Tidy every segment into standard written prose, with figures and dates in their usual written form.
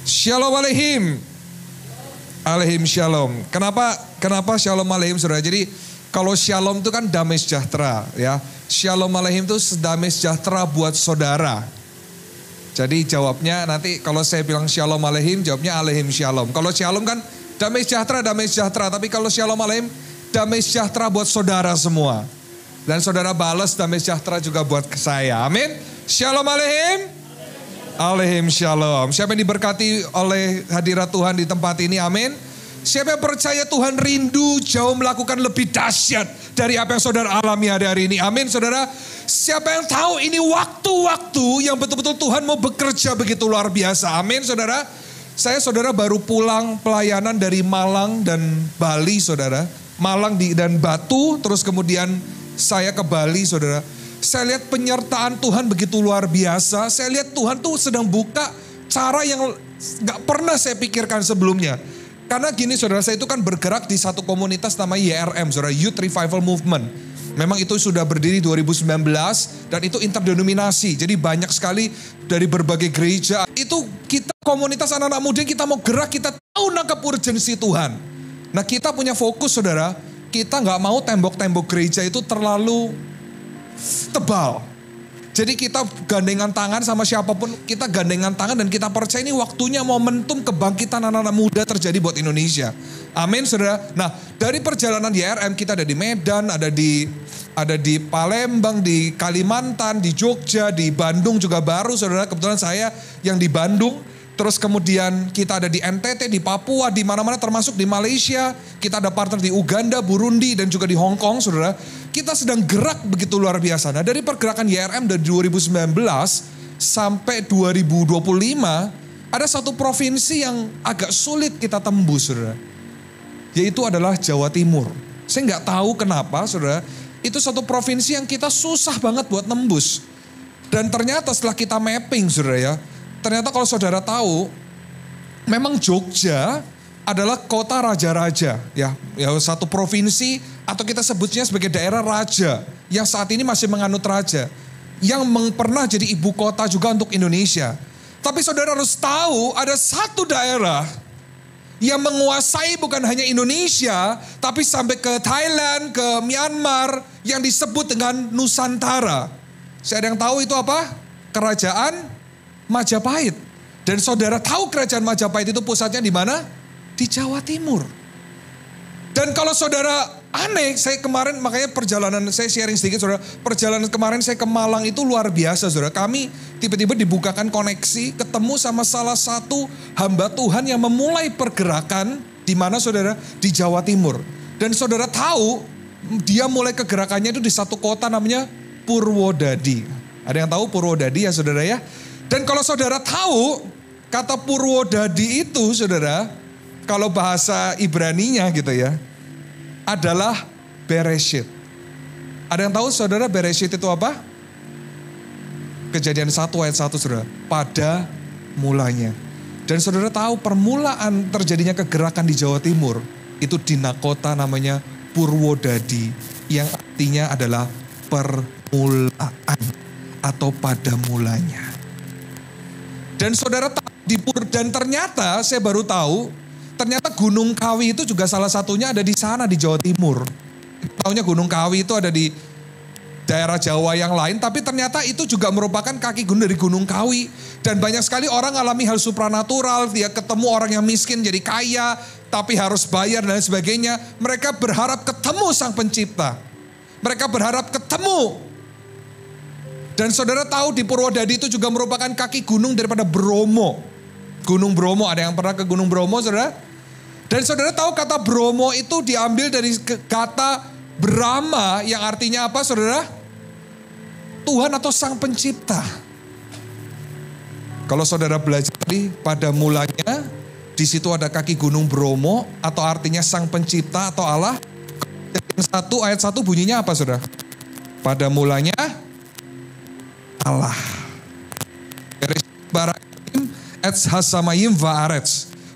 Shalom aleihim. Aleihim shalom. Kenapa shalom aleihim saudara? Jadi kalau shalom itu kan damai sejahtera ya. Shalom aleihim itu damai sejahtera buat saudara. Jadi jawabnya nanti kalau saya bilang shalom aleihim, jawabnya aleihim shalom. Kalau shalom kan damai sejahtera. Tapi kalau shalom aleihim, damai sejahtera buat saudara semua. Dan saudara balas damai sejahtera juga buat saya. Amin. Shalom aleihim. Aleihim shalom. Siapa yang diberkati oleh hadirat Tuhan di tempat ini, amin. Siapa yang percaya Tuhan rindu jauh melakukan lebih dahsyat dari apa yang saudara alami hari ini, amin saudara. Siapa yang tahu ini waktu-waktu yang betul-betul Tuhan mau bekerja begitu luar biasa, amin saudara. Saudara baru pulang pelayanan dari Malang dan Bali saudara. Malang dan Batu, terus kemudian saya ke Bali saudara. Saya lihat penyertaan Tuhan begitu luar biasa. Saya lihat Tuhan tuh sedang buka cara yang gak pernah saya pikirkan sebelumnya. Karena gini saudara, saya itu kan bergerak di satu komunitas namanya YRM, saudara, Youth Revival Movement. Memang itu sudah berdiri 2019 dan itu interdenominasi. Jadi banyak sekali dari berbagai gereja. Itu kita komunitas anak-anak muda kita mau gerak, kita tahu nangkap urgensi Tuhan. Nah kita punya fokus saudara, kita gak mau tembok-tembok gereja itu terlalu tebal. Jadi kita gandengan tangan sama siapapun, kita gandengan tangan dan kita percaya ini waktunya momentum kebangkitan anak-anak muda terjadi buat Indonesia. Amin saudara. Nah dari perjalanan YRM kita ada di Medan, ada di Palembang, di Kalimantan, di Jogja, di Bandung juga baru saudara. Kebetulan saya yang di Bandung. Terus kemudian kita ada di NTT, di Papua, di mana-mana termasuk di Malaysia. Kita ada partner di Uganda, Burundi dan juga di Hong Kong saudara. Kita sedang gerak begitu luar biasa. Nah dari pergerakan YRM dari 2019 sampai 2025 ada satu provinsi yang agak sulit kita tembus saudara. Yaitu adalah Jawa Timur. Saya nggak tahu kenapa saudara. Itu satu provinsi yang kita susah banget buat nembus. Dan ternyata setelah kita mapping saudara ya. Ternyata kalau saudara tahu, memang Jogja adalah kota raja-raja, ya satu provinsi atau kita sebutnya sebagai daerah raja yang saat ini masih menganut raja, yang pernah jadi ibu kota juga untuk Indonesia. Tapi saudara harus tahu ada satu daerah yang menguasai bukan hanya Indonesia, tapi sampai ke Thailand, ke Myanmar yang disebut dengan Nusantara. Saya ada yang tahu itu apa? Kerajaan Majapahit. Dan saudara tahu kerajaan Majapahit itu pusatnya di mana? Di Jawa Timur. Dan kalau saudara aneh, saya kemarin makanya perjalanan saya sharing sedikit saudara. Perjalanan kemarin saya ke Malang itu luar biasa saudara. Kami tiba-tiba dibukakan koneksi, ketemu sama salah satu hamba Tuhan yang memulai pergerakan di mana saudara? Di Jawa Timur. Dan saudara tahu dia mulai kegerakannya itu di satu kota namanya Purwodadi. Ada yang tahu Purwodadi ya saudara ya? Dan kalau saudara tahu, kata Purwodadi itu saudara, kalau bahasa Ibraninya gitu ya, adalah Bereshit. Ada yang tahu saudara Bereshit itu apa? Kejadian 1 ayat 1 saudara, pada mulanya. Dan saudara tahu permulaan terjadinya kegerakan di Jawa Timur, itu di kota namanya Purwodadi, yang artinya adalah permulaan atau pada mulanya. Dan saudara dan ternyata saya baru tahu, ternyata Gunung Kawi itu juga salah satunya ada di sana di Jawa Timur. Taunya Gunung Kawi itu ada di daerah Jawa yang lain, tapi ternyata itu juga merupakan kaki gunung dari Gunung Kawi. Dan banyak sekali orang alami hal supranatural, dia ketemu orang yang miskin jadi kaya, tapi harus bayar dan sebagainya. Mereka berharap ketemu Sang Pencipta. Mereka berharap ketemu. Dan saudara tahu di Purwodadi itu juga merupakan kaki gunung daripada Bromo. Gunung Bromo, ada yang pernah ke Gunung Bromo saudara? Dan saudara tahu kata Bromo itu diambil dari kata Brahma yang artinya apa saudara? Tuhan atau Sang Pencipta. Kalau saudara belajar pada mulanya, di situ ada kaki Gunung Bromo atau artinya Sang Pencipta atau Allah. 1 ayat 1 bunyinya apa saudara? Pada mulanya Allah.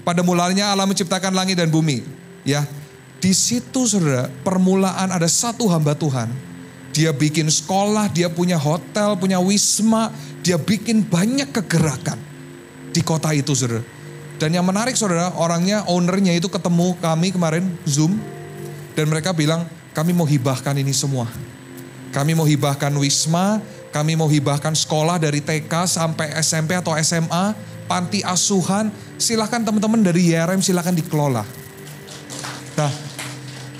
Pada mulanya Allah menciptakan langit dan bumi. Ya, di situ saudara permulaan ada satu hamba Tuhan. Dia bikin sekolah, dia punya hotel, punya wisma, dia bikin banyak kegerakan di kota itu saudara. Dan yang menarik saudara, orangnya, ownernya itu ketemu kami kemarin Zoom. Dan mereka bilang, kami mau hibahkan ini semua. Kami mau hibahkan Wisma, kami mau hibahkan sekolah dari TK sampai SMP atau SMA, panti asuhan. Silahkan teman-teman dari YRM silahkan dikelola. Nah,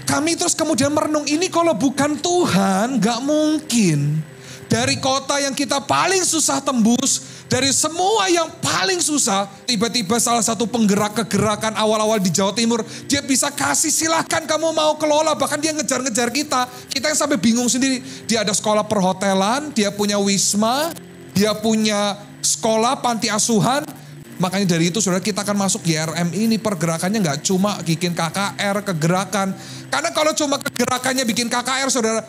kami terus kemudian merenung, ini kalau bukan Tuhan gak mungkin. Dari kota yang kita paling susah tembus, dari semua yang paling susah, tiba-tiba salah satu penggerak kegerakan awal-awal di Jawa Timur, dia bisa kasih silahkan kamu mau kelola, bahkan dia ngejar-ngejar kita yang sampai bingung sendiri. Dia ada sekolah perhotelan, dia punya Wisma, dia punya sekolah panti asuhan. Makanya dari itu saudara kita akan masuk YRM ini pergerakannya gak cuma bikin KKR, kegerakan. Karena kalau cuma kegerakannya bikin KKR saudara,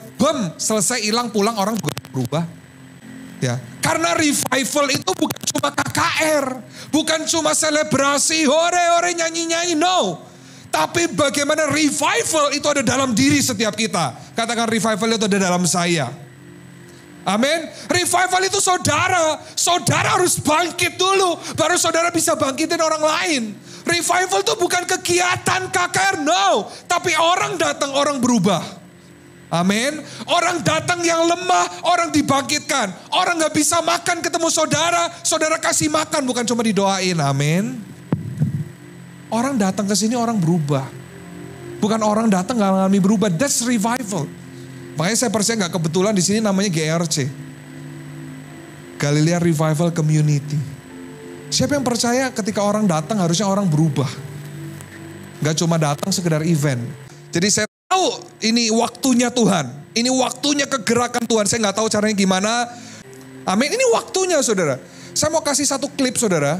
selesai hilang pulang orang juga berubah. Ya, karena revival itu bukan cuma KKR, bukan cuma selebrasi, hore-hore nyanyi-nyanyi, no. Tapi bagaimana revival itu ada dalam diri setiap kita. Katakan revival itu ada dalam saya. Amin. Revival itu saudara harus bangkit dulu, baru saudara bisa bangkitin orang lain. Revival itu bukan kegiatan KKR, no. Tapi orang datang, orang berubah. Amin. Orang datang yang lemah, orang dibangkitkan. Orang gak bisa makan ketemu saudara, saudara kasih makan, bukan cuma didoain. Amin. Orang datang ke sini orang berubah. Bukan orang datang gak mengalami berubah. That's revival. Makanya saya percaya gak kebetulan di sini namanya GRC. Galilea Revival Community. Siapa yang percaya ketika orang datang harusnya orang berubah. Gak cuma datang sekedar event. Jadi saya tahu ini waktunya Tuhan. Ini waktunya kegerakan Tuhan. Saya gak tahu caranya gimana. Amin. Ini waktunya saudara. Saya mau kasih satu klip saudara.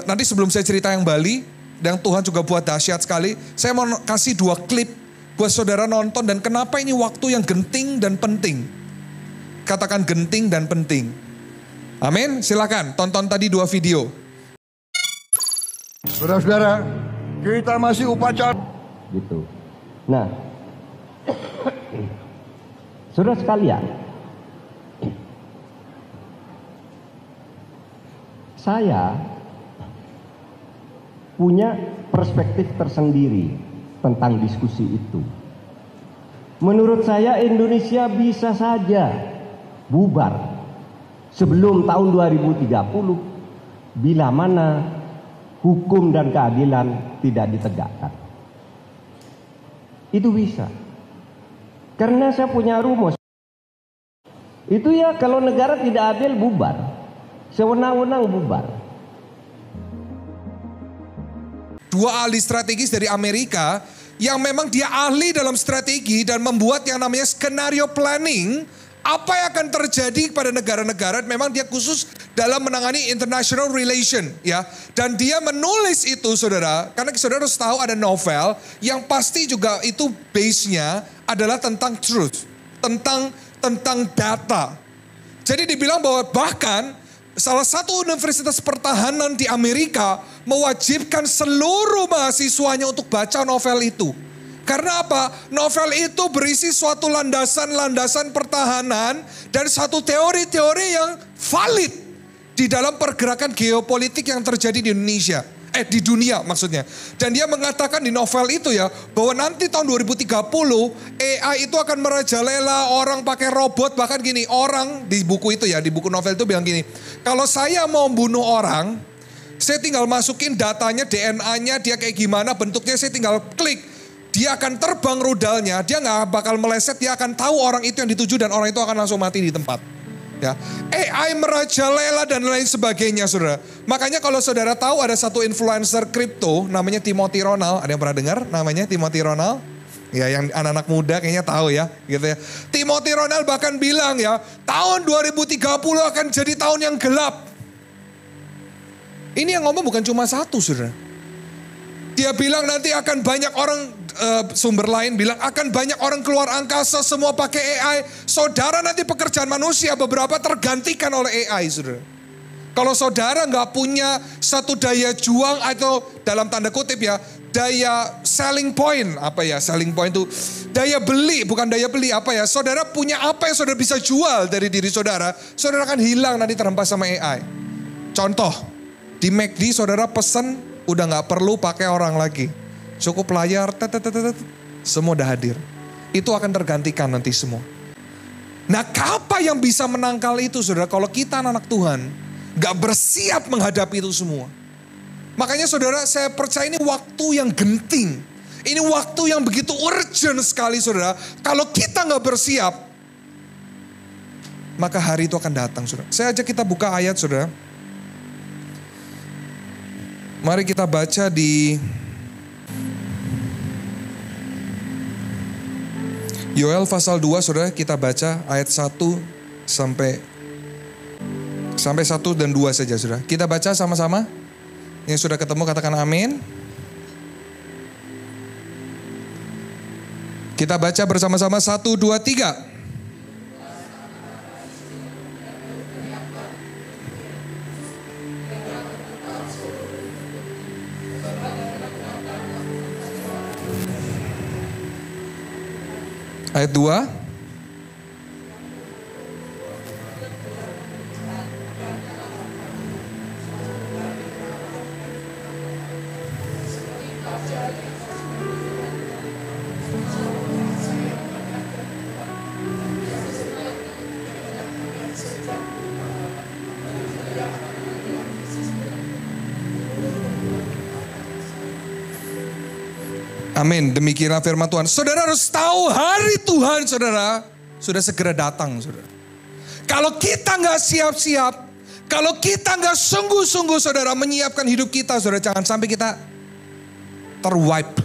Nanti sebelum saya cerita yang Bali. Dan Tuhan juga buat dahsyat sekali. Saya mau kasih 2 klip buat saudara nonton. Dan kenapa ini waktu yang genting dan penting. Katakan genting dan penting. Amin. Silakan tonton tadi 2 video. Saudara-saudara, kita masih upacara. Gitu. Nah, saudara sekalian, saya punya perspektif tersendiri tentang diskusi itu. Menurut saya Indonesia bisa saja bubar sebelum tahun 2030 bila mana hukum dan keadilan tidak ditegakkan. Itu bisa. Karena saya punya rumus. Itu ya kalau negara tidak adil bubar. Sewenang-wenang bubar. 2 ahli strategis dari Amerika yang memang dia ahli dalam strategi dan membuat yang namanya skenario planning. Apa yang akan terjadi pada negara-negara, memang dia khusus dalam menangani international relation ya. Dan dia menulis itu saudara, karena saudara harus tahu ada novel yang pasti juga itu base-nya adalah tentang truth, tentang data. Jadi dibilang bahwa bahkan salah satu universitas pertahanan di Amerika mewajibkan seluruh mahasiswanya untuk baca novel itu. Karena apa? Novel itu berisi suatu landasan-landasan pertahanan dan satu teori-teori yang valid di dalam pergerakan geopolitik yang terjadi di Indonesia. Di dunia maksudnya. Dan dia mengatakan di novel itu ya, bahwa nanti tahun 2030 AI itu akan merajalela, orang pakai robot, bahkan gini, orang di buku itu ya, di buku novel itu bilang gini, kalau saya mau bunuh orang, saya tinggal masukin datanya, DNA-nya, dia kayak gimana, bentuknya saya tinggal klik. Dia akan terbang rudalnya, dia gak bakal meleset, dia akan tahu orang itu yang dituju dan orang itu akan langsung mati di tempat. Ya, AI merajalela dan lain sebagainya saudara. Makanya kalau saudara tahu ada satu influencer kripto namanya Timothy Ronald. Ada yang pernah dengar namanya Timothy Ronald? Ya yang anak-anak muda kayaknya tahu ya. Gitu ya. Timothy Ronald bahkan bilang ya, tahun 2030 akan jadi tahun yang gelap. Ini yang ngomong bukan cuma satu saudara. Dia bilang nanti akan banyak orang, sumber lain bilang akan banyak orang keluar angkasa semua pakai AI. Saudara nanti pekerjaan manusia beberapa tergantikan oleh AI saudara. Kalau saudara nggak punya satu daya juang atau dalam tanda kutip ya, daya selling point. Apa ya selling point itu? Daya beli, bukan daya beli apa ya. Saudara punya apa yang saudara bisa jual dari diri saudara. Saudara akan hilang nanti terhempas sama AI. Contoh, Di McD saudara pesen, udah gak perlu pakai orang lagi. Cukup layar, semua udah hadir. Itu akan tergantikan nanti semua. Nah, apa yang bisa menangkal itu saudara? Kalau kita anak Tuhan, gak bersiap menghadapi itu semua. Makanya saudara, saya percaya ini waktu yang genting. Ini waktu yang begitu urgent sekali saudara. Kalau kita gak bersiap, maka hari itu akan datang saudara. Saya ajak kita buka ayat saudara. Mari kita baca di Yoel pasal 2 saudara, kita baca ayat 1 sampai 1 dan 2 saja saudara. Kita baca sama-sama. Yang sudah ketemu katakan amin. Kita baca bersama-sama 1, 2, 3. Ayat 2. Amin, demikianlah firman Tuhan. Saudara harus tahu hari Tuhan saudara sudah segera datang saudara. Kalau kita gak siap-siap, kalau kita gak sungguh-sungguh saudara menyiapkan hidup kita saudara, jangan sampai kita terwipe.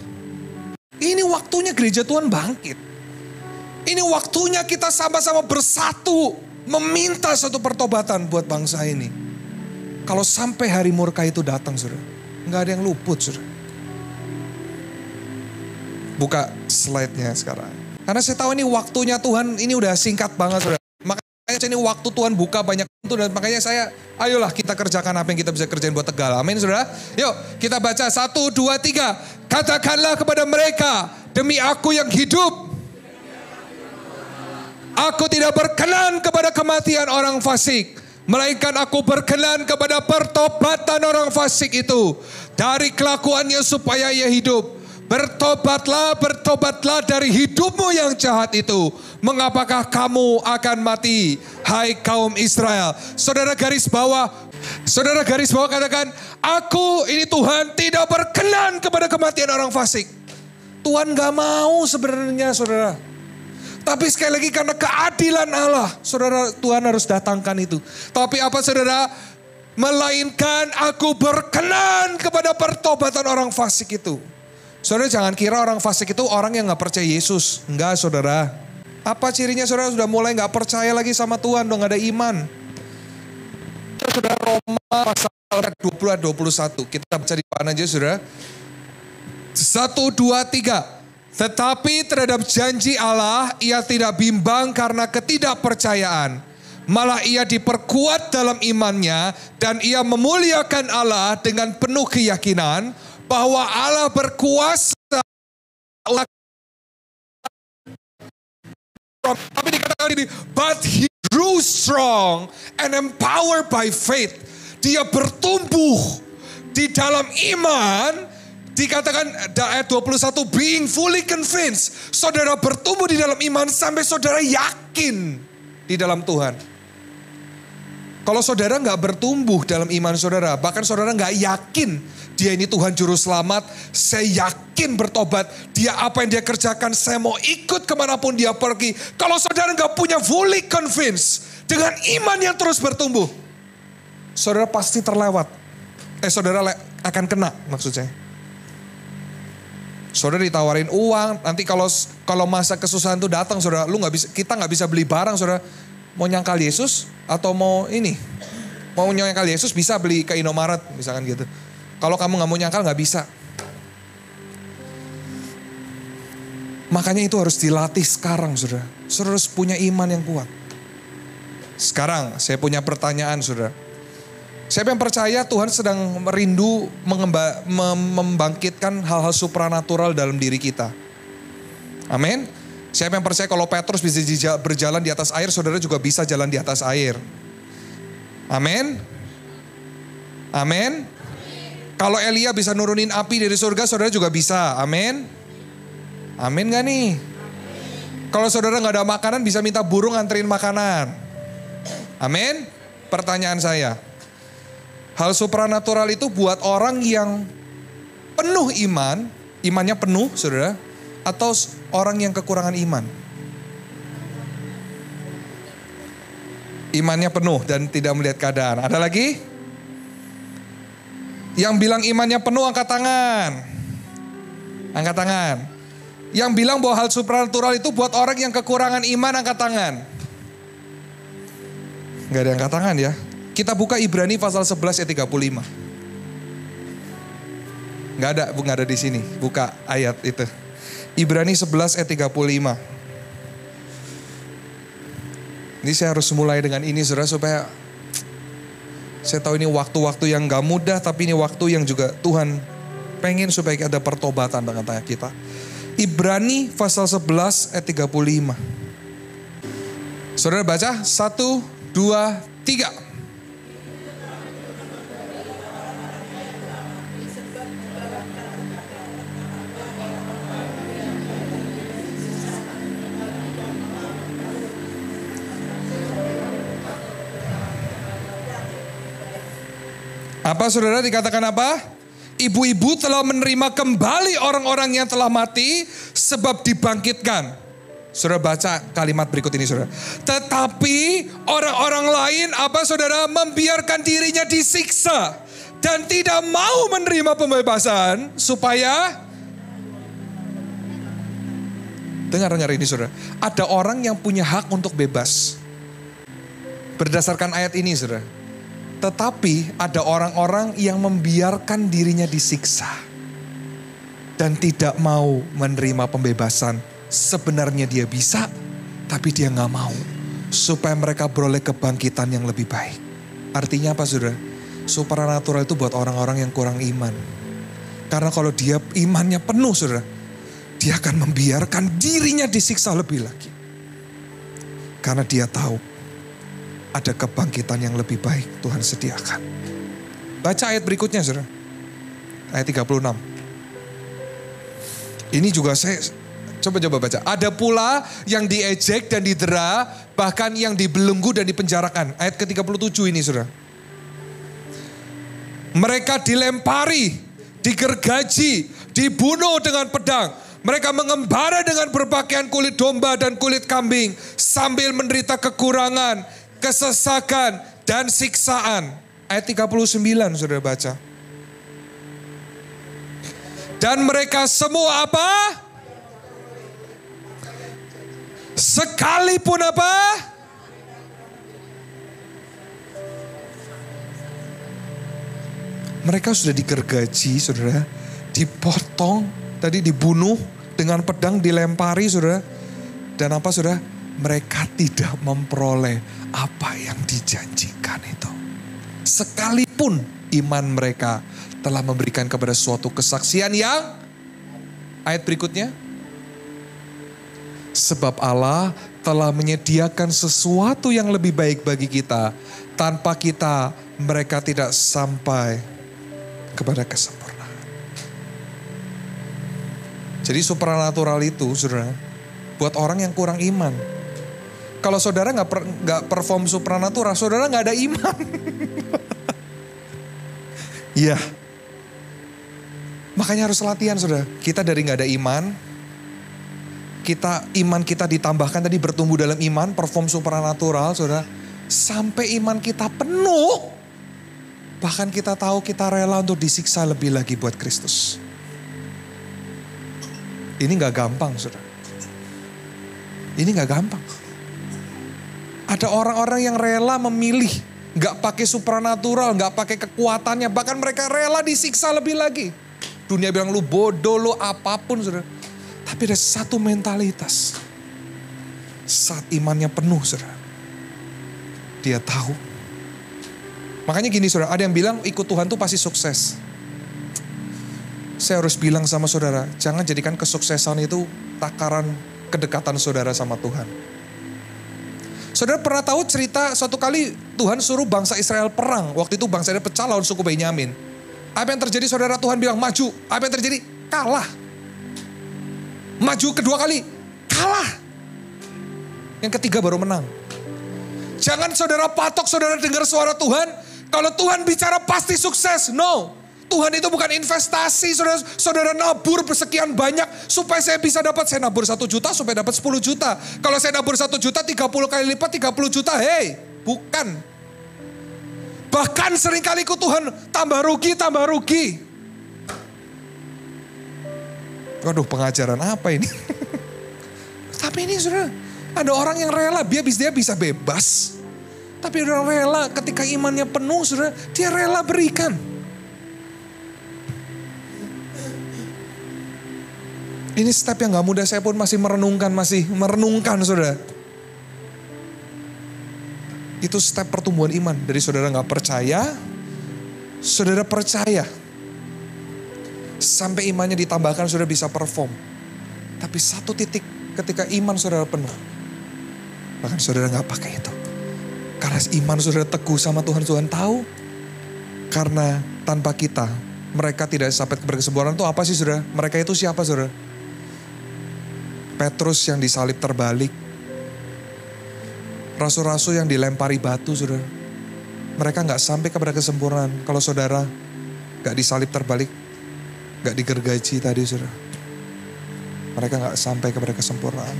Ini waktunya gereja Tuhan bangkit. Ini waktunya kita sama-sama bersatu meminta satu pertobatan buat bangsa ini. Kalau sampai hari murka itu datang saudara, gak ada yang luput saudara. Buka slide-nya sekarang. Karena saya tahu ini waktunya Tuhan, ini udah singkat banget saudara. Makanya ini waktu Tuhan buka banyak pintu dan makanya saya, ayolah kita kerjakan apa yang kita bisa kerjain buat Tegal. Amin saudara. Yuk kita baca 1, 2, 3. Katakanlah kepada mereka, demi aku yang hidup, aku tidak berkenan kepada kematian orang fasik. Melainkan aku berkenan kepada pertobatan orang fasik itu. Dari kelakuannya supaya ia hidup. Bertobatlah, bertobatlah dari hidupmu yang jahat itu. Mengapakah kamu akan mati, hai kaum Israel? Saudara garis bawah katakan, aku ini Tuhan tidak berkenan kepada kematian orang fasik. Tuhan gak mau sebenarnya saudara. Tapi sekali lagi karena keadilan Allah, saudara Tuhan harus datangkan itu. Tapi apa saudara? Melainkan aku berkenan kepada pertobatan orang fasik itu. Saudara jangan kira orang fasik itu orang yang gak percaya Yesus. Enggak saudara. Apa cirinya saudara sudah mulai gak percaya lagi sama Tuhan, dong gak ada iman. Saudara Roma pasal 20 ayat 21. Kita baca di mana aja saudara. 1, 2, 3. Tetapi terhadap janji Allah ia tidak bimbang karena ketidakpercayaan. Malah ia diperkuat dalam imannya dan ia memuliakan Allah dengan penuh keyakinan bahwa Allah berkuasa. Tapi dikatakan ini, but he grew strong and empowered by faith. Dia bertumbuh di dalam iman. Dikatakan ayat 21, being fully convinced. Saudara bertumbuh di dalam iman sampai saudara yakin di dalam Tuhan. Kalau saudara gak bertumbuh dalam iman saudara, bahkan saudara gak yakin dia ini Tuhan Juru Selamat, saya yakin bertobat, dia apa yang dia kerjakan, saya mau ikut kemanapun dia pergi. Kalau saudara gak punya fully convinced, dengan iman yang terus bertumbuh, saudara pasti terlewat. Saudara akan kena maksud saya. Saudara ditawarin uang, nanti kalau masa kesusahan itu datang saudara, kita gak bisa beli barang saudara. Mau nyangkal Yesus atau mau nyangkal Yesus bisa beli ke Indomaret misalkan gitu. Kalau kamu gak mau nyangkal gak bisa. Makanya itu harus dilatih sekarang saudara. Saudara harus punya iman yang kuat. Sekarang saya punya pertanyaan saudara. Siapa yang percaya Tuhan sedang merindu membangkitkan hal-hal supranatural dalam diri kita? Amin. Siapa yang percaya kalau Petrus bisa berjalan di atas air, saudara juga bisa jalan di atas air? Amin. Amin. Kalau Elia bisa nurunin api dari surga, saudara juga bisa. Amin. Amin gak nih? Kalau saudara gak ada makanan, bisa minta burung nganterin makanan. Amin. Pertanyaan saya, hal supranatural itu buat orang yang penuh iman, imannya penuh saudara, atau orang yang kekurangan iman? Imannya penuh dan tidak melihat keadaan. Ada lagi? Yang bilang imannya penuh angkat tangan. Angkat tangan. Yang bilang bahwa hal supranatural itu buat orang yang kekurangan iman angkat tangan. Gak ada yang angkat tangan ya. Kita buka Ibrani pasal 11 ayat 35. Gak ada di sini. Buka ayat itu. Ibrani 11 ayat 35. Ini saya harus mulai dengan ini saudara, supaya saya tahu ini waktu-waktu yang gak mudah, tapi ini waktu yang juga Tuhan pengen supaya ada pertobatan dengan tanya kita. Ibrani pasal 11 ayat 35. Saudara baca 1, 2, 3. Apa saudara dikatakan apa? Ibu-ibu telah menerima kembali orang-orang yang telah mati sebab dibangkitkan. Saudara baca kalimat berikut ini saudara. Tetapi orang-orang lain apa saudara? Membiarkan dirinya disiksa dan tidak mau menerima pembebasan supaya... Dengar ini saudara. Ada orang yang punya hak untuk bebas. Berdasarkan ayat ini saudara. Tetapi ada orang-orang yang membiarkan dirinya disiksa dan tidak mau menerima pembebasan. Sebenarnya dia bisa, tapi dia gak mau. Supaya mereka beroleh kebangkitan yang lebih baik. Artinya apa saudara? Supranatural itu buat orang-orang yang kurang iman. Karena kalau dia imannya penuh saudara, dia akan membiarkan dirinya disiksa lebih lagi. Karena dia tahu ada kebangkitan yang lebih baik Tuhan sediakan. Baca ayat berikutnya saudara. Ayat 36. Ini juga saya coba baca. Ada pula yang diejek dan didera, bahkan yang dibelenggu dan dipenjarakan. Ayat ke-37 ini saudara. Mereka dilempari, digergaji, dibunuh dengan pedang. Mereka mengembara dengan berpakaian kulit domba dan kulit kambing sambil menderita kekurangan, kesesakan dan siksaan. Ayat 39 saudara baca. Dan mereka semua apa? Sekalipun apa? Mereka sudah digergaji saudara, dipotong, tadi dibunuh dengan pedang, dilempari saudara. Dan apa saudara? Mereka tidak memperoleh apa yang dijanjikan itu. Sekalipun iman mereka telah memberikan kepada suatu kesaksian yang, ayat berikutnya, sebab Allah telah menyediakan sesuatu yang lebih baik bagi kita. Tanpa kita, mereka tidak sampai kepada kesempurnaan. Jadi supranatural itu saudara, buat orang yang kurang iman. Kalau saudara nggak perform supranatural, saudara nggak ada iman. Iya. Makanya harus latihan saudara. Kita dari nggak ada iman, iman kita ditambahkan tadi bertumbuh dalam iman, perform supranatural saudara. Sampai iman kita penuh, bahkan kita tahu kita rela untuk disiksa lebih lagi buat Kristus. Ini nggak gampang saudara. Ini nggak gampang. Ada orang-orang yang rela memilih, gak pakai supranatural, gak pakai kekuatannya, bahkan mereka rela disiksa lebih lagi. Dunia bilang lu bodoh, lu apapun saudara. Tapi ada satu mentalitas. Saat imannya penuh saudara, dia tahu. Makanya gini saudara, ada yang bilang ikut Tuhan tuh pasti sukses. Saya harus bilang sama saudara, jangan jadikan kesuksesan itu takaran kedekatan saudara sama Tuhan. Saudara pernah tahu cerita suatu kali Tuhan suruh bangsa Israel perang. Waktu itu bangsa Israel pecah lawan suku Benyamin. Apa yang terjadi saudara? Tuhan bilang maju. Apa yang terjadi? Kalah. Maju kedua kali, kalah. Yang ketiga baru menang. Jangan saudara patok, saudara dengar suara Tuhan. Kalau Tuhan bicara pasti sukses. No. Tuhan itu bukan investasi, saudara nabur sekian banyak supaya saya bisa dapat, saya nabur 1 juta supaya dapat 10 juta. Kalau saya nabur 1 juta 30 kali lipat 30 juta, hey, bukan. Bahkan seringkali ikut Tuhan tambah rugi. Waduh, pengajaran apa ini? Tapi ini saudara, ada orang yang rela, dia bisa bebas. Tapi orang rela ketika imannya penuh, saudara, dia rela berikan. Ini step yang gak mudah, saya pun masih merenungkan saudara. Itu step pertumbuhan iman. Dari saudara gak percaya, saudara percaya. Sampai imannya ditambahkan, saudara bisa perform. Tapi satu titik ketika iman saudara penuh, bahkan saudara gak pakai itu. Karena iman saudara teguh sama Tuhan, Tuhan tahu. Karena tanpa kita, mereka tidak sampai berkesembuhan. Itu apa sih saudara? Mereka itu siapa saudara? Petrus yang disalib terbalik. Rasul-rasul yang dilempari batu saudara. Mereka gak sampai kepada kesempurnaan. Kalau saudara gak disalib terbalik, gak digergaji tadi saudara. Mereka gak sampai kepada kesempurnaan.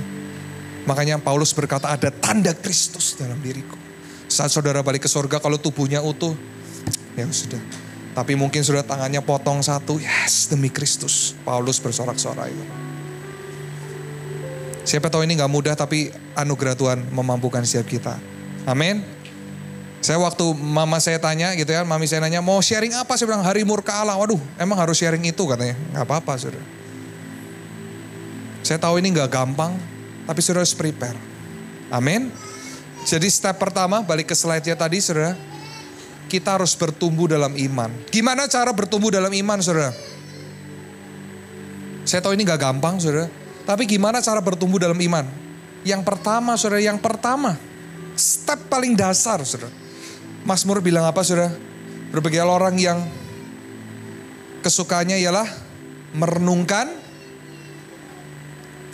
Makanya Paulus berkata ada tanda Kristus dalam diriku. Saat saudara balik ke surga kalau tubuhnya utuh, ya sudah. Tapi mungkin sudah tangannya potong satu, yes demi Kristus. Paulus bersorak-sorai. Siapa tahu ini gak mudah tapi anugerah Tuhan memampukan setiap kita. Amin. Saya waktu mama saya tanya gitu ya, mami saya nanya mau sharing apa? Saya bilang hari murka Allah. Waduh emang harus sharing itu katanya. Gak apa-apa saudara. Saya tahu ini gak gampang tapi saudara harus prepare. Amin. Jadi step pertama balik ke slide-nya tadi saudara. Kita harus bertumbuh dalam iman. Gimana cara bertumbuh dalam iman saudara? Saya tahu ini gak gampang saudara. Tapi gimana cara bertumbuh dalam iman? Yang pertama saudara, step paling dasar saudara. Mazmur bilang apa saudara? Berbagai orang yang kesukaannya ialah merenungkan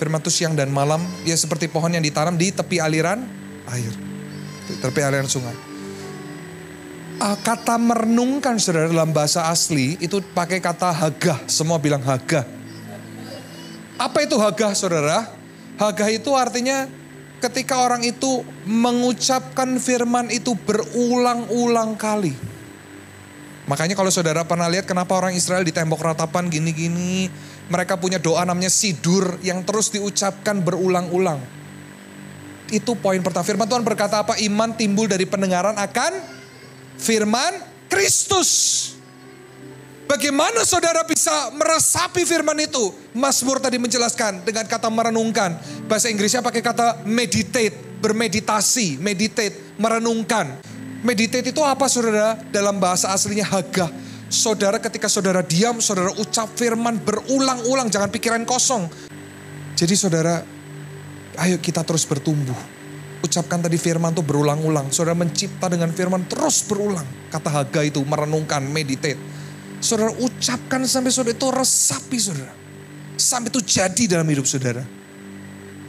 firman Tuhan siang dan malam. Dia seperti pohon yang ditanam di tepi aliran air. Tepi aliran sungai. Kata merenungkan saudara dalam bahasa asli itu pakai kata hagah. Semua bilang hagah. Apa itu hagah saudara? Hagah itu artinya ketika orang itu mengucapkan firman itu berulang-ulang kali. Makanya kalau saudara pernah lihat kenapa orang Israel di tembok ratapan gini-gini. Mereka punya doa namanya sidur yang terus diucapkan berulang-ulang. Itu poin pertama. Firman Tuhan berkata apa? Iman timbul dari pendengaran akan firman Kristus. Bagaimana saudara bisa meresapi firman itu? Mazmur tadi menjelaskan dengan kata merenungkan. Bahasa Inggrisnya pakai kata meditate, bermeditasi, meditate, merenungkan. Meditate itu apa saudara? Dalam bahasa aslinya hagah. Saudara ketika saudara diam, saudara ucap firman berulang-ulang, jangan pikiran kosong. Jadi saudara, ayo kita terus bertumbuh. Ucapkan tadi firman itu berulang-ulang. Saudara mencipta dengan firman terus berulang. Kata hagah itu merenungkan, meditate. Saudara ucapkan sampai saudara itu resapi saudara. Sampai itu jadi dalam hidup saudara.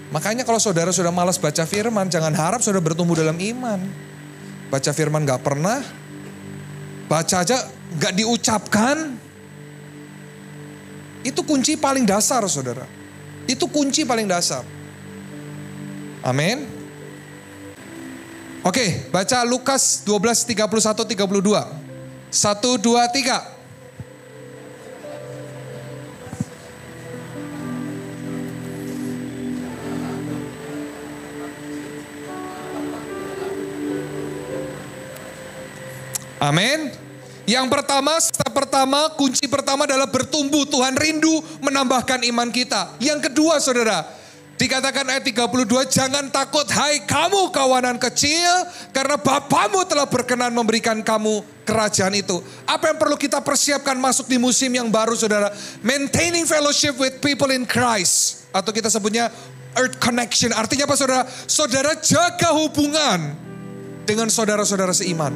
Makanya kalau saudara sudah malas baca firman, jangan harap saudara bertumbuh dalam iman. Baca firman gak pernah, baca aja gak diucapkan. Itu kunci paling dasar saudara. Itu kunci paling dasar. Amin. Oke, baca Lukas 12, 31, 32. 1, 2, 3. Amin. Yang pertama, step pertama, kunci pertama adalah bertumbuh. Tuhan rindu menambahkan iman kita. Yang kedua saudara, dikatakan ayat 32, jangan takut hai kamu kawanan kecil, karena Bapamu telah berkenan memberikan kamu kerajaan itu. Apa yang perlu kita persiapkan masuk di musim yang baru saudara? Maintaining fellowship with people in Christ. Atau kita sebutnya Earth connection. Artinya apa saudara? Saudara jaga hubungan dengan saudara-saudara seiman.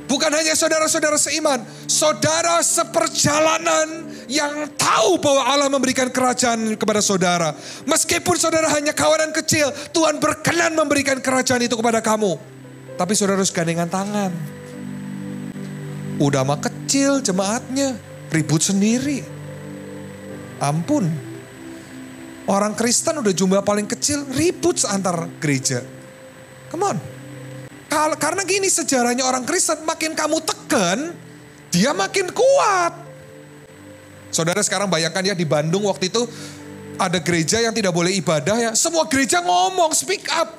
Bukan hanya saudara-saudara seiman, saudara seperjalanan yang tahu bahwa Allah memberikan kerajaan kepada saudara. Meskipun saudara hanya kawanan kecil, Tuhan berkenan memberikan kerajaan itu kepada kamu. Tapi saudara harus gandengan tangan. Udah mah kecil jemaatnya, ribut sendiri. Ampun. Orang Kristen udah jumlah paling kecil, ribut antar gereja. Come on. Karena gini sejarahnya orang Kristen, makin kamu tekan, dia makin kuat. Saudara sekarang bayangkan ya, di Bandung waktu itu ada gereja yang tidak boleh ibadah ya. Semua gereja ngomong, speak up.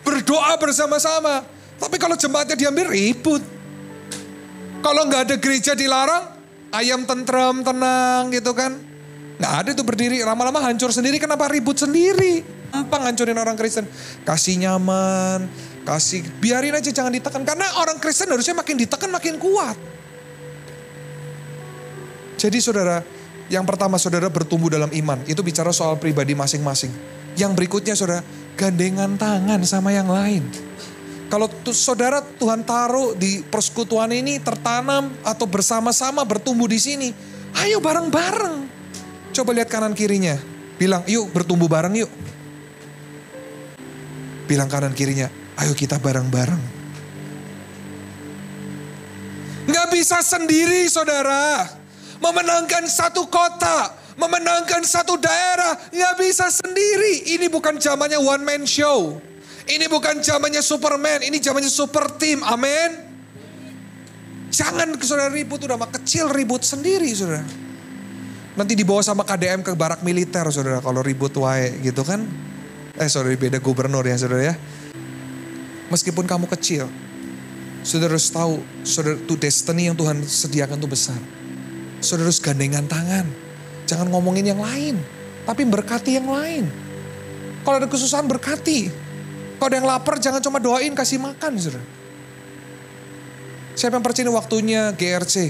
Berdoa bersama-sama. Tapi kalau jemaatnya diambil, ribut. Kalau nggak ada gereja dilarang, ayam tentrem, tenang gitu kan. Nggak ada itu berdiri, lama-lama hancur sendiri. Kenapa ribut sendiri? Gampang hancurin orang Kristen. Kasih nyaman, biarin aja jangan ditekan. Karena orang Kristen harusnya makin ditekan makin kuat. Jadi saudara, yang pertama saudara bertumbuh dalam iman. Itu bicara soal pribadi masing-masing. Yang berikutnya saudara, gandengan tangan sama yang lain. Kalau saudara Tuhan taruh di persekutuan ini tertanam atau bersama-sama bertumbuh di sini. Ayo bareng-bareng. Coba lihat kanan kirinya. Bilang, yuk bertumbuh bareng yuk. Bilang kanan kirinya, ayo kita bareng-bareng. Gak bisa sendiri saudara. Memenangkan satu kota, memenangkan satu daerah, gak bisa sendiri. Ini bukan zamannya one man show. Ini bukan zamannya Superman, ini zamannya super team, amin. Jangan saudara ribut, udah mah kecil ribut sendiri saudara. Nanti dibawa sama KDM ke barak militer saudara, kalau ribut wae gitu kan. Sorry, beda gubernur ya saudara ya. Meskipun kamu kecil, saudara harus tahu, saudara itu destiny yang Tuhan sediakan itu besar. Saudara harus gandengan tangan. Jangan ngomongin yang lain, tapi berkati yang lain. Kalau ada kesusahan berkati. Kalau ada yang lapar jangan cuma doain, kasih makan saudara. Siapa yang percaya waktunya GRC?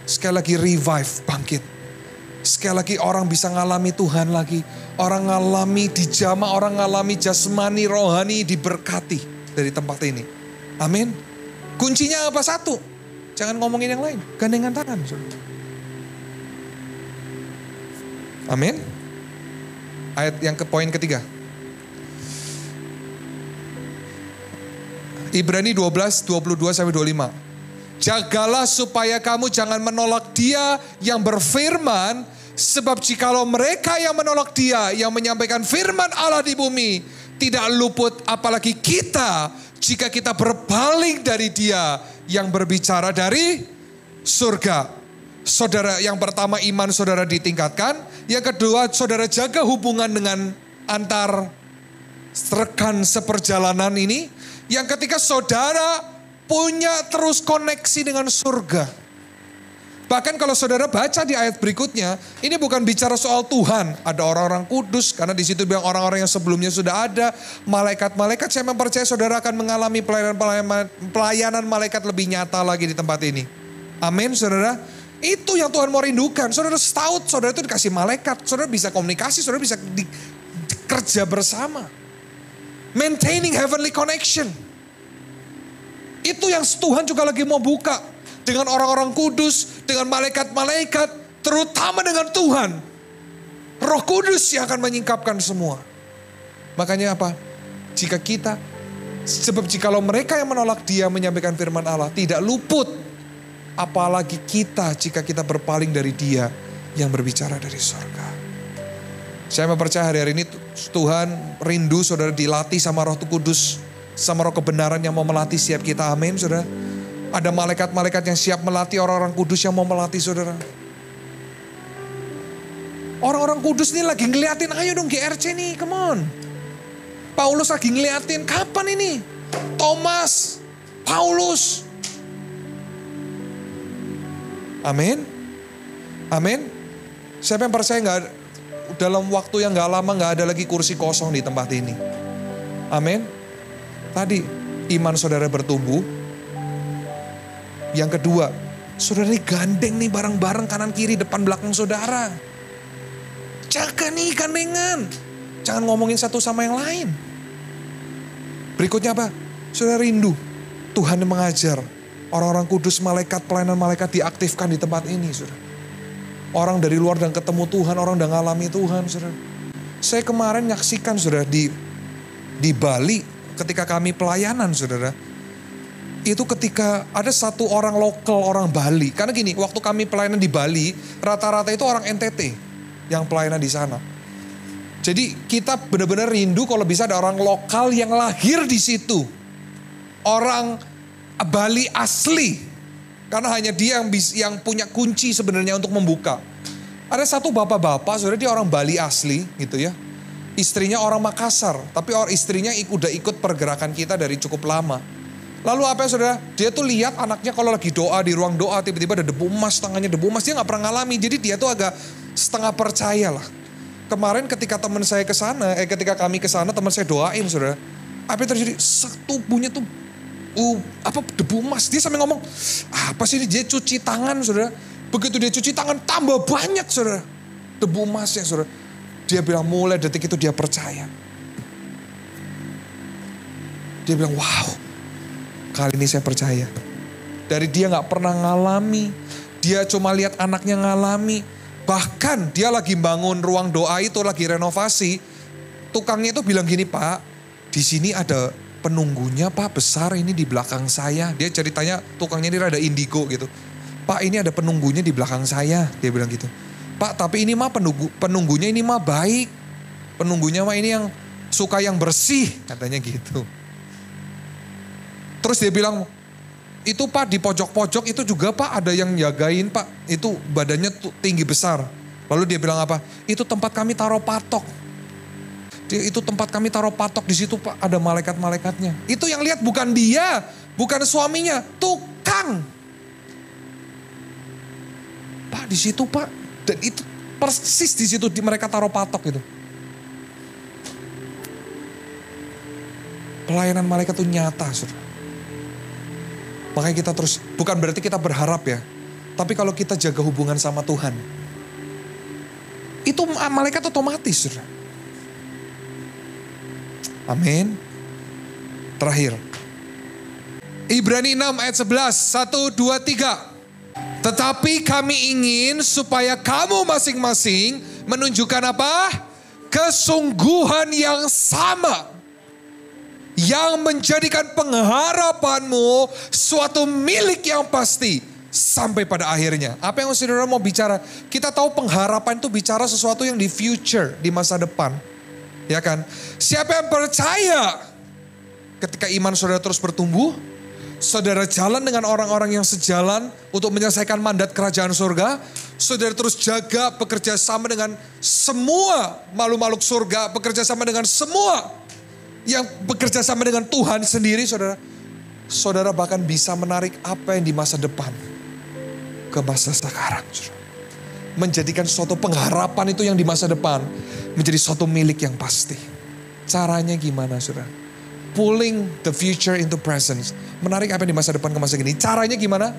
Sekali lagi revive, bangkit. Sekali lagi orang bisa ngalami Tuhan lagi. Orang ngalami dijamah, orang ngalami jasmani, rohani, diberkati dari tempat ini. Amin. Kuncinya apa? Satu. Jangan ngomongin yang lain. Gandengan tangan. Amin. Ayat yang poin ketiga. Ibrani 12, 22-25. Jagalah supaya kamu jangan menolak Dia yang berfirman, sebab jikalau mereka yang menolak Dia yang menyampaikan firman Allah di bumi tidak luput, apalagi kita jika kita berpaling dari Dia yang berbicara dari surga. Saudara, yang pertama iman saudara ditingkatkan, yang kedua saudara jaga hubungan dengan antar rekan seperjalanan ini, yang ketiga saudara punya terus koneksi dengan surga. Bahkan kalau saudara baca di ayat berikutnya, ini bukan bicara soal Tuhan. Ada orang-orang kudus, karena di situ bilang orang-orang yang sebelumnya sudah ada. Malaikat-malaikat, saya mempercayai saudara akan mengalami pelayanan malaikat lebih nyata lagi di tempat ini. Amin saudara. Itu yang Tuhan mau rindukan. Saudara setaut, saudara itu dikasih malaikat. Saudara bisa komunikasi, saudara bisa kerja bersama. Maintaining heavenly connection. Itu yang Tuhan juga lagi mau buka. Dengan orang-orang kudus, dengan malaikat-malaikat, terutama dengan Tuhan. Roh Kudus yang akan menyingkapkan semua. Makanya apa? Sebab jikalau mereka yang menolak Dia menyampaikan firman Allah, tidak luput. Apalagi kita jika kita berpaling dari Dia yang berbicara dari surga. Saya mempercayai hari-hari ini Tuhan rindu saudara dilatih sama Roh Kudus, sama Roh kebenaran yang mau melatih setiap kita. Amin saudara. Ada malaikat-malaikat yang siap melatih orang-orang kudus yang mau melatih saudara. Orang-orang kudus ini lagi ngeliatin, ayo dong GRC nih, come on. Paulus lagi ngeliatin, kapan ini? Thomas, Paulus. Amin. Amin. Siapa yang percaya dalam waktu yang gak lama gak ada lagi kursi kosong di tempat ini. Amin. Tadi iman saudara bertumbuh. Yang kedua, saudara ini gandeng nih bareng-bareng kanan kiri depan belakang saudara. Jaga nih gandengan. Jangan ngomongin satu sama yang lain. Berikutnya apa? Saudara rindu. Tuhan yang mengajar. Orang-orang kudus, malaikat, pelayanan malaikat diaktifkan di tempat ini, saudara. Orang dari luar dan ketemu Tuhan, orang udah ngalami Tuhan, saudara. Saya kemarin nyaksikan, saudara, di Bali ketika kami pelayanan, saudara. Itu ketika ada satu orang lokal, orang Bali. Karena gini, waktu kami pelayanan di Bali, rata-rata itu orang NTT yang pelayanan di sana. Jadi kita benar-benar rindu kalau bisa ada orang lokal yang lahir di situ. Orang Bali asli. Karena hanya dia yang punya kunci sebenarnya untuk membuka. Ada satu bapak-bapak, saudara, dia orang Bali asli gitu ya. Istrinya orang Makassar, tapi istrinya udah ikut pergerakan kita dari cukup lama. Lalu apa ya saudara? Dia tuh lihat anaknya kalau lagi doa di ruang doa tiba-tiba ada debu emas, tangannya debu emas. Dia gak pernah ngalami, jadi dia tuh agak setengah percaya lah. Kemarin ketika teman saya kesana, ketika kami kesana teman saya doain saudara. Apa yang terjadi? Tubuhnya tuh debu emas. Dia sampai ngomong, apa sih ini? Dia cuci tangan saudara. Begitu dia cuci tangan tambah banyak saudara. Debu emasnya saudara. Dia bilang mulai detik itu dia percaya. Dia bilang wow. Kali ini saya percaya. Dari dia gak pernah ngalami. Dia cuma lihat anaknya ngalami. Bahkan dia lagi bangun ruang doa itu, lagi renovasi. Tukangnya itu bilang gini, Pak, di sini ada penunggunya Pak, besar ini di belakang saya. Dia ceritanya tukangnya ini rada indigo gitu. Pak, ini ada penunggunya di belakang saya. Dia bilang gitu. Pak, tapi ini mah penunggunya ini mah baik. Penunggunya mah ini yang suka yang bersih. Katanya gitu. Terus dia bilang, itu Pak di pojok-pojok itu juga Pak ada yang jagain Pak. Itu badannya tinggi besar. Lalu dia bilang apa? Itu tempat kami taruh patok. Itu tempat kami taruh patok, di situ Pak ada malaikat-malaikatnya. Itu yang lihat bukan dia, bukan suaminya, tukang. Pak di situ Pak, dan itu persis di situ mereka taruh patok itu. Pelayanan malaikat itu nyata, saudara. Makanya kita terus, bukan berarti kita berharap ya. Tapi kalau kita jaga hubungan sama Tuhan. Itu malaikat otomatis. Saudara. Amin. Terakhir. Ibrani 6 ayat 11. 1, 2, 3. Tetapi kami ingin supaya kamu masing-masing menunjukkan apa? Kesungguhan yang sama. Yang menjadikan pengharapanmu suatu milik yang pasti sampai pada akhirnya. Apa yang saudara mau bicara? Kita tahu pengharapan itu bicara sesuatu yang di future, di masa depan. Ya kan? Siapa yang percaya ketika iman saudara terus bertumbuh, saudara jalan dengan orang-orang yang sejalan untuk menyelesaikan mandat kerajaan surga, saudara terus jaga bekerja sama dengan semua makhluk-makhluk surga, bekerja sama dengan semua yang bekerja sama dengan Tuhan sendiri, saudara. Saudara bahkan bisa menarik apa yang di masa depan ke masa sekarang, saudara. Menjadikan suatu pengharapan itu yang di masa depan menjadi suatu milik yang pasti. Caranya gimana, saudara? Pulling the future into presence. Menarik apa yang di masa depan ke masa kini. Caranya gimana?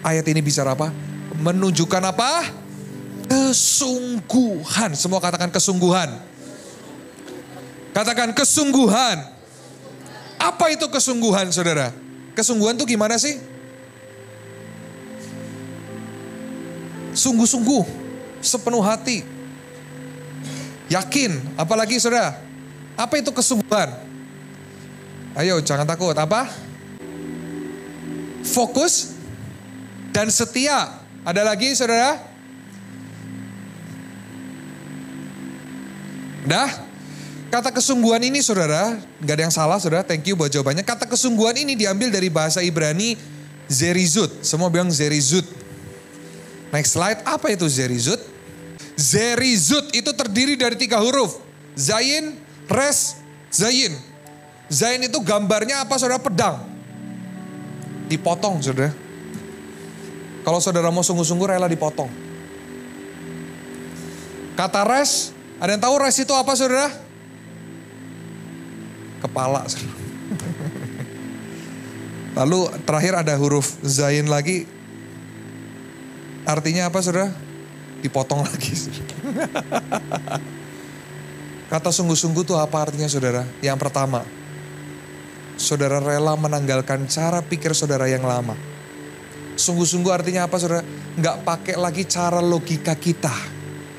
Ayat ini bicara apa? Menunjukkan apa? Kesungguhan. Semua katakan kesungguhan. Katakan kesungguhan. Apa itu kesungguhan, saudara? Kesungguhan itu gimana sih? Sungguh-sungguh, sepenuh hati. Yakin, apalagi saudara? Apa itu kesungguhan? Ayo jangan takut, apa? Fokus dan setia. Ada lagi saudara? Udah? Kata kesungguhan ini saudara, gak ada yang salah saudara, thank you buat jawabannya. Kata kesungguhan ini diambil dari bahasa Ibrani zerizut. Semua bilang zerizut. Next slide, apa itu zerizut? Zerizut itu terdiri dari 3 huruf. Zayin, res, zayin. Zayin itu gambarnya apa saudara? Pedang. Dipotong saudara. Kalau saudara mau sungguh-sungguh rela dipotong. Kata res, ada yang tahu res itu apa saudara? Kepala. Lalu terakhir ada huruf zain lagi. Artinya apa saudara? Dipotong lagi. Kata sungguh-sungguh itu apa artinya saudara? Yang pertama, saudara rela menanggalkan cara pikir saudara yang lama. Sungguh-sungguh artinya apa saudara? Nggak pakai lagi cara logika kita.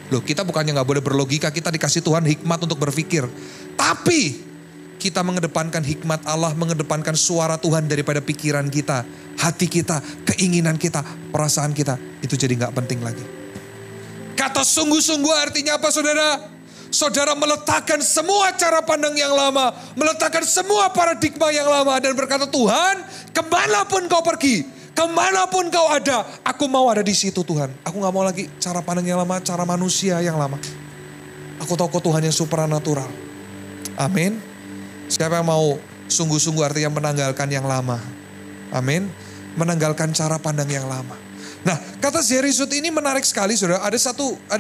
Loh, kita bukannya nggak boleh berlogika, kita dikasih Tuhan hikmat untuk berpikir. Tapi kita mengedepankan hikmat Allah, mengedepankan suara Tuhan daripada pikiran kita, hati kita, keinginan kita, perasaan kita. Itu jadi nggak penting lagi. Kata sungguh-sungguh artinya apa saudara? Saudara meletakkan semua cara pandang yang lama, meletakkan semua paradigma yang lama dan berkata, Tuhan, kemanapun kau pergi, kemanapun kau ada, aku mau ada di situ Tuhan. Aku gak mau lagi cara pandang yang lama, cara manusia yang lama. Aku tahu kau Tuhan yang supranatural. Amin. Siapa yang mau sungguh-sungguh artinya menanggalkan yang lama? Amin. Menanggalkan cara pandang yang lama. Nah, kata zerizut ini menarik sekali saudara. Ada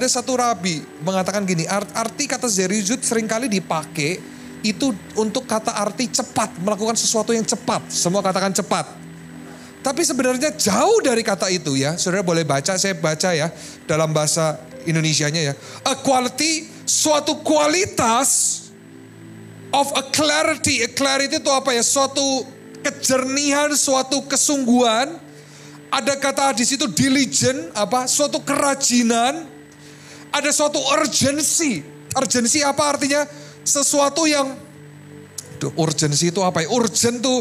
satu rabi mengatakan gini, arti kata zerizut seringkali dipakai itu untuk kata arti cepat, melakukan sesuatu yang cepat. Semua katakan cepat. Tapi sebenarnya jauh dari kata itu ya. Saudara boleh baca, saya baca ya dalam bahasa Indonesianya ya. A quality, suatu kualitas of a clarity. A clarity itu apa ya? Suatu kejernihan, suatu kesungguhan. Ada kata di situ diligent, apa? Suatu kerajinan. Ada suatu urgency. Urgency apa artinya? Sesuatu yang urgency itu apa ya? Urgent tuh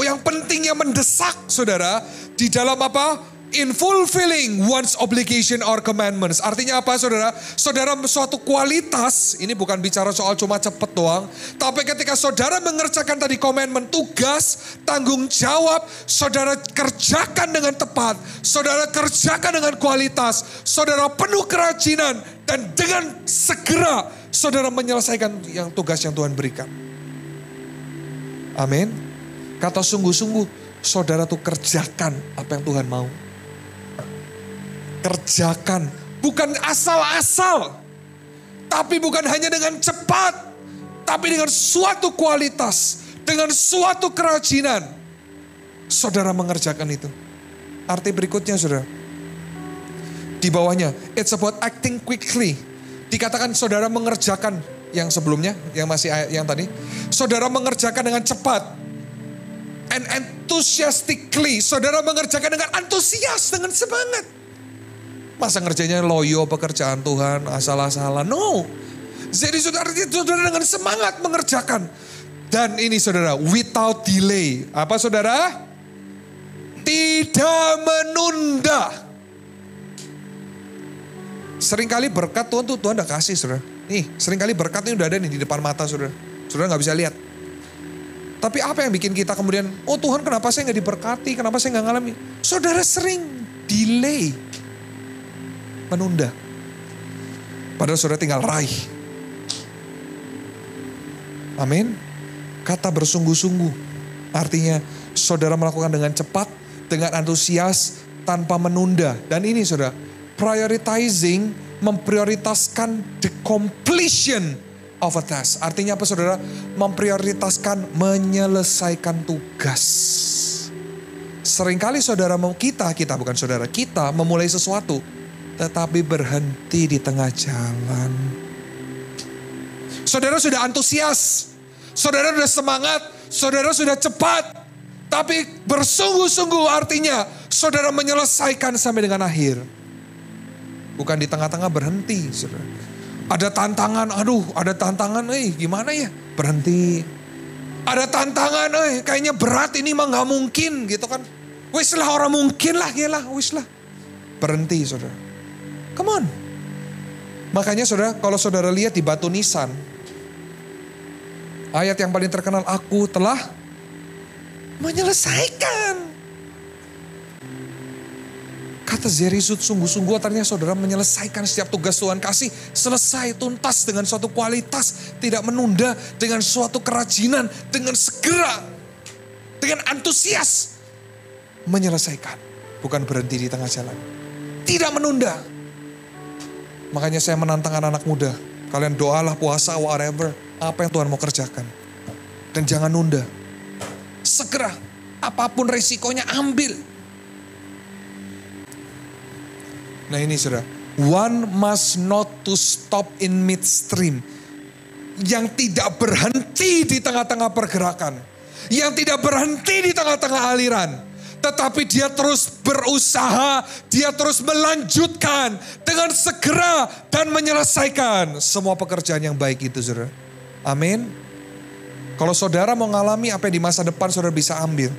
yang penting, yang mendesak saudara. Di dalam apa? In fulfilling one's obligation or commandments. Artinya apa saudara? Saudara suatu kualitas, ini bukan bicara soal cuma cepet doang. Tapi ketika saudara mengerjakan tadi commandment, tugas, tanggung jawab, saudara kerjakan dengan tepat. Saudara kerjakan dengan kualitas. Saudara penuh kerajinan. Dan dengan segera saudara menyelesaikan yang tugas yang Tuhan berikan. Amin. Kata sungguh-sungguh, saudara tuh kerjakan apa yang Tuhan mau. Kerjakan, bukan asal-asal. Tapi bukan hanya dengan cepat, tapi dengan suatu kualitas, dengan suatu kerajinan. Saudara mengerjakan itu. Arti berikutnya saudara. Di bawahnya, it's about acting quickly. Dikatakan saudara mengerjakan yang sebelumnya, yang masih yang tadi. Saudara mengerjakan dengan cepat. And enthusiastically, saudara mengerjakan dengan antusias, dengan semangat. Masa ngerjainnya loyo pekerjaan Tuhan, asal-asalan. No. Jadi saudara dengan semangat mengerjakan. Dan ini saudara, without delay. Apa saudara? Tidak menunda. Seringkali berkat Tuhan udah kasih saudara. Nih, seringkali berkat ini udah ada nih di depan mata saudara. Saudara gak bisa lihat. Tapi apa yang bikin kita kemudian, oh Tuhan kenapa saya gak diberkati, kenapa saya gak ngalami. Saudara sering delay. Menunda. Padahal saudara tinggal raih. Amin. Kata bersungguh-sungguh. Artinya saudara melakukan dengan cepat, dengan antusias, tanpa menunda. Dan ini saudara, prioritizing, memprioritaskan the completion of a task. Artinya apa saudara? Memprioritaskan menyelesaikan tugas. Seringkali saudara kita bukan saudara, kita memulai sesuatu. Tetapi berhenti di tengah jalan. Saudara sudah antusias. Saudara sudah semangat. Saudara sudah cepat. Tapi bersungguh-sungguh artinya saudara menyelesaikan sampai dengan akhir. Bukan di tengah-tengah berhenti. Saudara. Ada tantangan, ada tantangan, gimana ya? Berhenti. Ada tantangan, kayaknya berat ini mah gak mungkin gitu kan. Wis lah orang mungkin lah, wis lah. Berhenti saudara. Come on. Makanya saudara, kalau saudara lihat di batu nisan, ayat yang paling terkenal, aku telah menyelesaikan. Kata zerizut sungguh-sungguh artinya saudara menyelesaikan setiap tugas Tuhan kasih. Selesai, tuntas dengan suatu kualitas. Tidak menunda, dengan suatu kerajinan. Dengan segera. Dengan antusias. Menyelesaikan. Bukan berhenti di tengah jalan. Tidak menunda. Makanya saya menantang anak-anak muda. Kalian doalah, puasa, whatever. Apa yang Tuhan mau kerjakan. Dan jangan nunda. Segera. Apapun resikonya ambil. Nah ini saudara. One must not to stop in midstream. yang tidak berhenti di tengah-tengah pergerakan. Yang tidak berhenti di tengah-tengah aliran. Tetapi dia terus berusaha, dia terus melanjutkan dengan segera dan menyelesaikan semua pekerjaan yang baik itu, saudara. Amin. Kalau saudara mau ngalami apa yang di masa depan, saudara bisa ambil.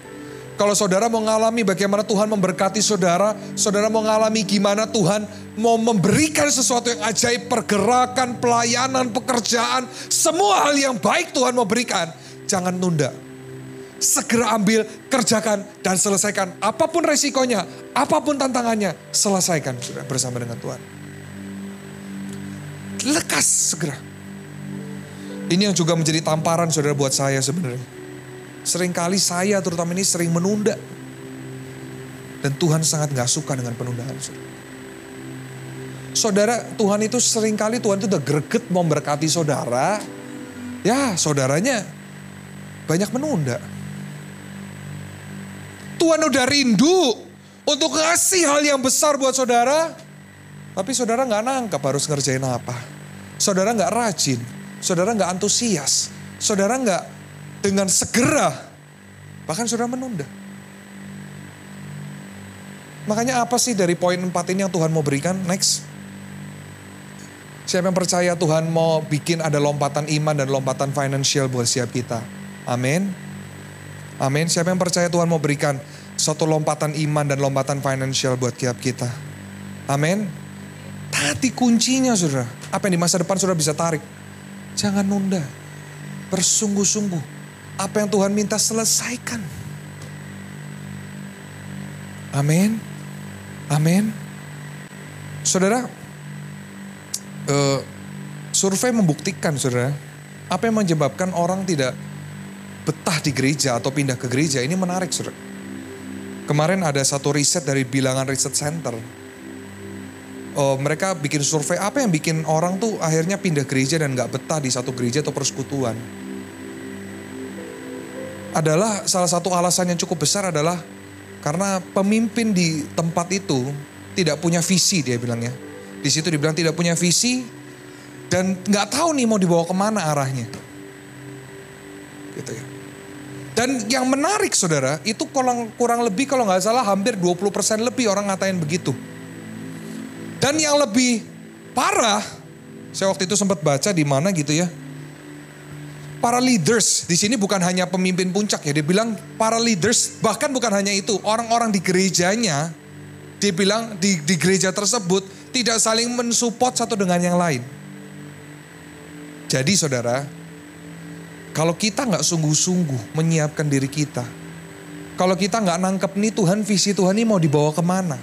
Kalau saudara mau ngalami bagaimana Tuhan memberkati saudara, saudara mau ngalami gimana Tuhan mau memberikan sesuatu yang ajaib, pergerakan, pelayanan, pekerjaan, semua hal yang baik Tuhan mau berikan, jangan tunda. Segera ambil, kerjakan, dan selesaikan. Apapun resikonya, apapun tantangannya, selesaikan sudah bersama dengan Tuhan. Lekas segera. Ini yang juga menjadi tamparan saudara buat saya sebenarnya. Seringkali saya terutama ini sering menunda. Dan Tuhan sangat gak suka dengan penundaan. Saudara, Tuhan itu seringkali Tuhan itu udah greget mau memberkati saudara. Ya, saudaranya banyak menunda. Tuhan udah rindu untuk ngasih hal yang besar buat saudara. Tapi saudara gak nangkap harus ngerjain apa. Saudara gak rajin. Saudara gak antusias. Saudara gak dengan segera. Bahkan saudara menunda. Makanya apa sih dari poin 4 ini yang Tuhan mau berikan? Next. Siapa yang percaya Tuhan mau bikin ada lompatan iman dan lompatan financial buat setiap kita? Amin. Amin. Siapa yang percaya Tuhan mau berikan suatu lompatan iman dan lompatan financial buat tiap kita? Amin. Tadi kuncinya saudara. Apa yang di masa depan saudara bisa tarik? Jangan nunda. Bersungguh-sungguh. Apa yang Tuhan minta selesaikan. Amin. Amin. Saudara, survei membuktikan saudara. Apa yang menyebabkan orang tidak betah di gereja atau pindah ke gereja, ini menarik saudara. Kemarin ada satu riset dari Bilangan Research Center. Mereka bikin survei apa yang bikin orang tuh akhirnya pindah gereja dan gak betah di satu gereja atau persekutuan. Adalah salah satu alasan yang cukup besar adalah karena pemimpin di tempat itu tidak punya visi, dia bilangnya. Di situ dibilang tidak punya visi dan gak tahu nih mau dibawa kemana arahnya. Gitu ya. Dan yang menarik saudara, itu kurang lebih kalau gak salah hampir 20% lebih orang ngatain begitu. Dan yang lebih parah, saya waktu itu sempat baca di mana gitu ya. Para leaders, di sini bukan hanya pemimpin puncak ya, dia bilang para leaders, bahkan bukan hanya itu, orang-orang di gerejanya, dia bilang di gereja tersebut tidak saling mensupport satu dengan yang lain. Jadi saudara, kalau kita gak sungguh-sungguh menyiapkan diri kita, kalau kita gak nangkep nih Tuhan, visi Tuhan ini mau dibawa kemana,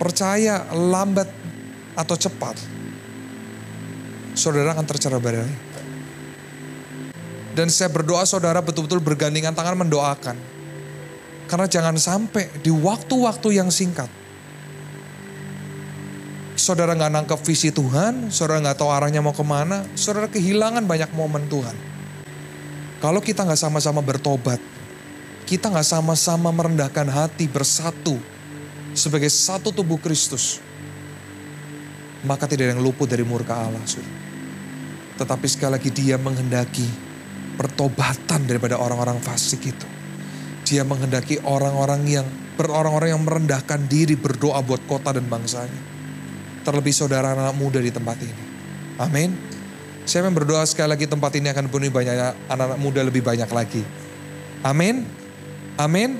percaya lambat atau cepat, saudara akan tercerai-berai. Dan saya berdoa saudara betul-betul bergandengan tangan mendoakan. Karena jangan sampai di waktu-waktu yang singkat, saudara gak nangkep visi Tuhan, saudara gak tahu arahnya mau kemana, saudara kehilangan banyak momen Tuhan. Kalau kita gak sama-sama bertobat, kita gak sama-sama merendahkan hati bersatu sebagai satu tubuh Kristus, maka tidak ada yang luput dari murka Allah. Tetapi sekali lagi dia menghendaki pertobatan daripada orang-orang fasik itu. Dia menghendaki orang-orang yang merendahkan diri berdoa buat kota dan bangsanya. Terlebih saudara anak muda di tempat ini. Amin. Saya berdoa sekali lagi tempat ini akan penuhi banyak anak-anak muda lebih banyak lagi. Amin. Amin.